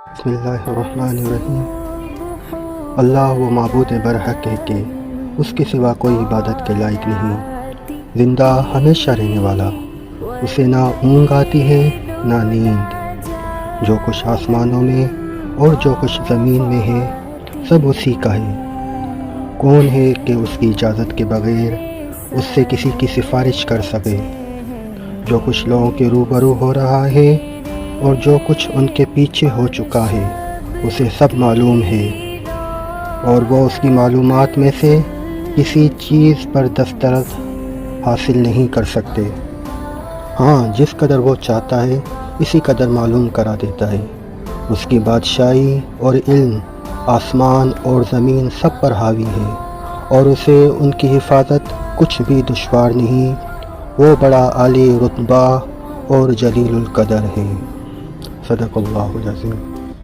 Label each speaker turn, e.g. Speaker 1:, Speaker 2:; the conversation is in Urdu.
Speaker 1: بسم اللہ الرحمن الرحیم۔ اللہ وہ معبود برحق ہے کہ اس کے سوا کوئی عبادت کے لائق نہیں، زندہ ہمیشہ رہنے والا، اسے نہ اونگ آتی ہے نہ نیند۔ جو کچھ آسمانوں میں اور جو کچھ زمین میں ہے سب اسی کا ہے۔ کون ہے کہ اس کی اجازت کے بغیر اس سے کسی کی سفارش کر سکے؟ جو کچھ لوگوں کے روبرو ہو رہا ہے اور جو کچھ ان کے پیچھے ہو چکا ہے اسے سب معلوم ہے، اور وہ اس کی معلومات میں سے کسی چیز پر دسترس حاصل نہیں کر سکتے۔ ہاں، جس قدر وہ چاہتا ہے اسی قدر معلوم کرا دیتا ہے۔ اس کی بادشاہی اور علم آسمان اور زمین سب پر حاوی ہے، اور اسے ان کی حفاظت کچھ بھی دشوار نہیں۔ وہ بڑا عالی رتبہ اور جلیل القدر ہے۔ صدق اللہ العظیم۔